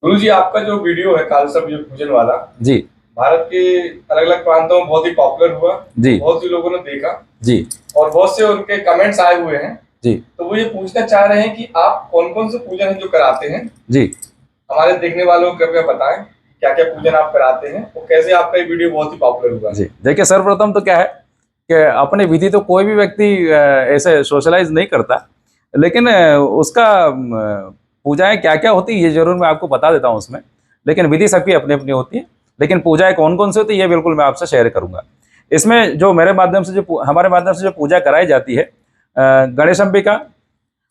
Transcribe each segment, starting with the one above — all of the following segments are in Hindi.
गुरु जी, आपका जो वीडियो है कालसर्प योग पूजन वाला, जी भारत के अलग अलग प्रांतों में बहुत ही पॉपुलर हुआ। जी बहुत सी लोगों ने देखा जी और बहुत से उनके कमेंट्स आए हुए हैं। जी तो वो ये पूछना चाह रहे हैं कि आप कौन कौन से पूजन है जो कराते हैं, जी हमारे देखने वालों को कृपया बताएं क्या क्या पूजन आप कराते हैं और कैसे आपका ये वीडियो बहुत ही पॉपुलर हुआ। जी देखिए, सर्वप्रथम तो क्या है कि अपने विधि तो कोई भी व्यक्ति ऐसे सोशलाइज नहीं करता, लेकिन उसका पूजाएं क्या क्या होती है ये जरूर मैं आपको बता देता हूँ उसमें। लेकिन विधि सबकी अपनी अपनी होती है, लेकिन पूजाएं कौन कौन सी होती है ये बिल्कुल मैं आपसे शेयर करूंगा। इसमें जो मेरे माध्यम से जो हमारे माध्यम से जो पूजा कराई जाती है, गणेश अंबिका,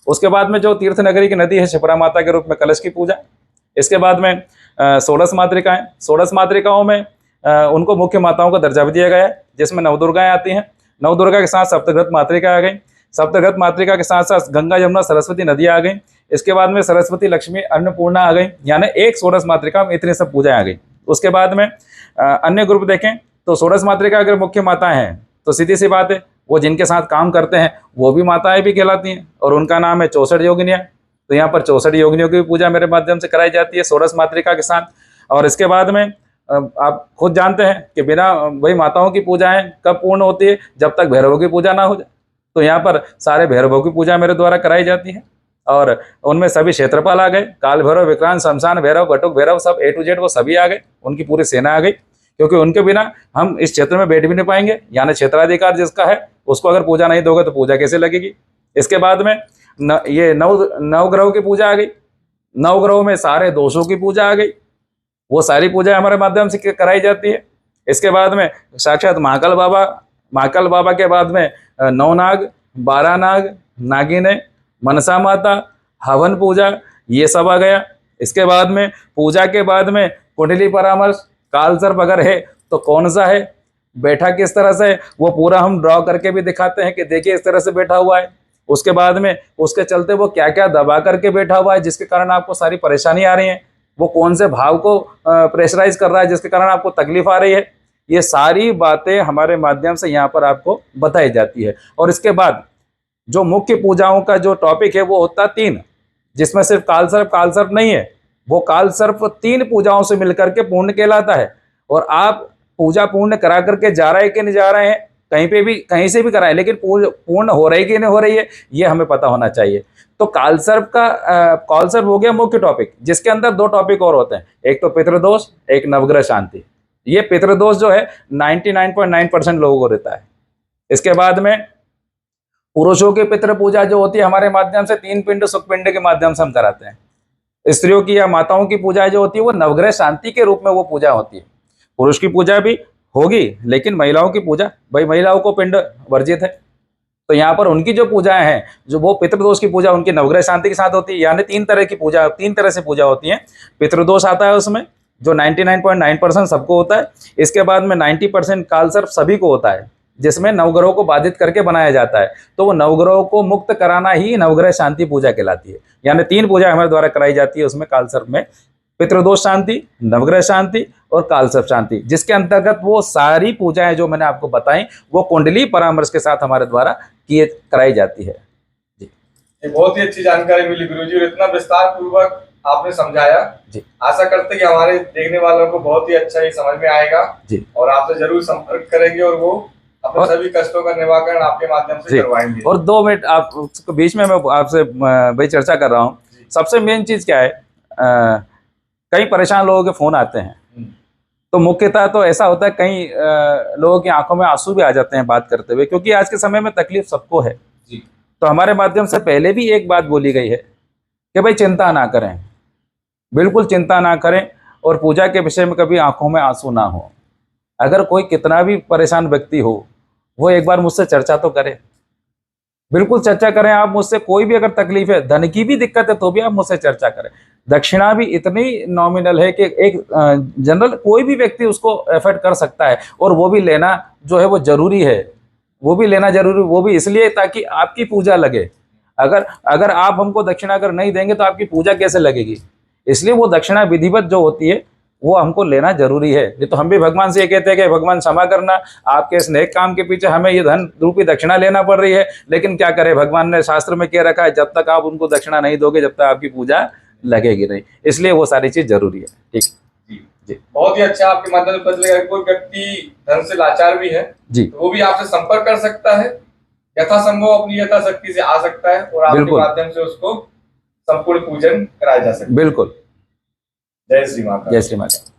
उसके बाद में जो तीर्थ नगरी की नदी है शिप्रा माता के रूप में कलश की पूजा। इसके बाद में षोडश मातृकाएं, षोडश मातृकाओं में उनको मुख्य माताओं का दर्जा भी दिया गया है, जिसमें नवदुर्गाएं आती हैं। नवदुर्गा के साथ सप्तग्रत मातृका आ गई, सप्तग्रत मातृका के साथ साथ गंगा जमुना सरस्वती नदियां आ गई। इसके बाद में सरस्वती लक्ष्मी अन्नपूर्णा आ गई, यानी एक षोडश मातृका में इतनी सब पूजाएं आ गई। उसके बाद में अन्य ग्रुप देखें तो षोडश मातृका अगर मुख्य माताएं हैं तो सीधी सी बात है वो जिनके साथ काम करते हैं वो भी माताएं भी कहलाती हैं, और उनका नाम है 64 योगिनियां। तो यहाँ पर 64 योगिनियों की पूजा मेरे माध्यम से कराई जाती है षोडश मातृका के साथ। और इसके बाद में आप खुद जानते हैं कि बिना वही माताओं की पूजाएं कब पूर्ण होती है, जब तक भैरवों की पूजा ना हो जाए। तो यहाँ पर सारे भैरवों की पूजा मेरे द्वारा कराई जाती है, और उनमें सभी क्षेत्रपाल आ गए, काल भैरव, विक्रांत, शमशान भैरव, बटुक भैरव, सब A to Z वो सभी आ गए, उनकी पूरी सेना आ गई। क्योंकि उनके बिना हम इस क्षेत्र में बैठ भी नहीं पाएंगे, यानी क्षेत्राधिकार जिसका है उसको अगर पूजा नहीं दोगे तो पूजा कैसे लगेगी। इसके बाद में ये नवग्रहों की पूजा आ गई, नवग्रहों में सारे दोषों की पूजा आ गई, वो सारी पूजा हमारे माध्यम से कराई जाती है। इसके बाद में साक्षात महाकाल बाबा के बाद में नवनाग, 12 नाग, नागिने, मनसा माता, हवन पूजा, ये सब आ गया। इसके बाद में पूजा के बाद में कुंडली परामर्श, कालसर्प अगर है तो कौन सा है, बैठा किस तरह से है, वो पूरा हम ड्रॉ करके भी दिखाते हैं कि देखिए इस तरह से बैठा हुआ है। उसके बाद में उसके चलते वो क्या क्या दबा करके बैठा हुआ है जिसके कारण आपको सारी परेशानी आ रही है, वो कौन से भाव को प्रेशराइज कर रहा है जिसके कारण आपको तकलीफ आ रही है, ये सारी बातें हमारे माध्यम से यहाँ पर आपको बताई जाती है। और इसके बाद जो मुख्य पूजाओं का जो टॉपिक है वो होता है 3, जिसमें सिर्फ कालसर्प नहीं है, वो कालसर्प 3 पूजाओं से मिलकर के पूर्ण कहलाता है। और आप पूजा पूर्ण करा करके जा रहे हैं कि नहीं जा रहे हैं, कहीं पे भी कहीं से भी कराएं, लेकिन पूर्ण हो रही कि नहीं हो रही है ये हमें पता होना चाहिए। तो कालसर्प हो गया मुख्य टॉपिक, जिसके अंदर 2 टॉपिक और होते हैं, एक तो पितृदोष, एक नवग्रह शांति। ये पितृदोष जो है 99.9% लोगों को रहता है। इसके बाद में पुरुषों की पितृ पूजा जो होती है हमारे माध्यम से 3 पिंड सुख पिंड के माध्यम से हम कराते हैं। स्त्रियों की या माताओं की पूजा जो होती है वो नवग्रह शांति के रूप में वो पूजा होती है। पुरुष की पूजा भी होगी, लेकिन महिलाओं की पूजा, भाई महिलाओं को पिंड वर्जित है, तो यहाँ पर उनकी जो पूजाएं हैं, जो वो पितृदोष की पूजा उनकी नवग्रह शांति के साथ होती है। यानी 3 तरह की पूजा, 3 तरह से पूजा होती है। पितृदोष आता है उसमें जो 99.9% सबको होता है। इसके बाद में 90% कालसर्प सभी को होता है, जिसमें नवग्रहों को बाधित करके बनाया जाता है। तो वो नवग्रहों को मुक्त कराना ही नवग्रह शांति पूजा कहलाती है। यानी 3 पूजा हमारे द्वारा कराई जाती है उसमें कालसर्प में, पितृदोष शांति, नवग्रह शांति और कालसर्प शांति, जिसके अंतर्गत वो सारी पूजाएं जो मैंने आपको बताई वो कुंडली परामर्श के साथ हमारे द्वारा कराई जाती है। जी, ये बहुत ही अच्छी जानकारी मिली गुरुजी, और इतना विस्तार पूर्वक आपने समझाया जी। आशा करते कि हमारे देखने वालों को बहुत ही अच्छा ही समझ में आएगा जी, और आपसे जरूर संपर्क करेंगे और वो अपने सभी कष्टों का निवारण आपके माध्यम से करवाएंगे। और 2 मिनट आप बीच में मैं आपसे भाई चर्चा कर रहा हूँ। सबसे मेन चीज क्या है, कई परेशान लोगों के फोन आते हैं, तो मुख्यतः तो ऐसा होता है कई लोगों की आंखों में आंसू भी आ जाते हैं बात करते हुए, क्योंकि आज के समय में तकलीफ सबको है जी। तो हमारे माध्यम से पहले भी एक बात बोली गई है कि भाई चिंता ना करें, बिल्कुल चिंता ना करें, और पूजा के विषय में कभी आंखों में आंसू ना हो। अगर कोई कितना भी परेशान व्यक्ति हो वो एक बार मुझसे चर्चा तो करे, बिल्कुल चर्चा करें। आप मुझसे कोई भी अगर तकलीफ है, धन की भी दिक्कत है, तो भी आप मुझसे चर्चा करें। दक्षिणा भी इतनी नॉमिनल है कि एक जनरल कोई भी व्यक्ति उसको एफर्ट कर सकता है, और वो भी लेना जो है वो जरूरी है, वो भी लेना जरूरी, वो भी इसलिए ताकि आपकी पूजा लगे। अगर आप हमको दक्षिणा अगर नहीं देंगे तो आपकी पूजा कैसे लगेगी, इसलिए वो दक्षिणा विधिवत जो होती है वो हमको लेना जरूरी है। नहीं तो हम भी भगवान से ये कहते हैं कि भगवान क्षमा करना, आपके इस नेक काम के पीछे हमें ये धन रूपी दक्षिणा लेना पड़ रही है, लेकिन क्या करें, भगवान ने शास्त्र में कह रखा है जब तक आप उनको दक्षिणा नहीं दोगे जब तक आपकी पूजा लगेगी नहीं, इसलिए वो सारी चीज जरूरी है। ठीक जी जी, बहुत ही अच्छा। आपके माध्यम से पता लगा कि कोई व्यक्ति धन से लाचार भी है जी, तो वो भी आपसे संपर्क कर सकता है, यथासंभव अपनी यथाशक्ति से आ सकता है और आपके बिल्कुल। माध्यम से उसको संपूर्ण पूजन कराया जा सकता है। बिल्कुल। जय श्री माता। जय श्री माता।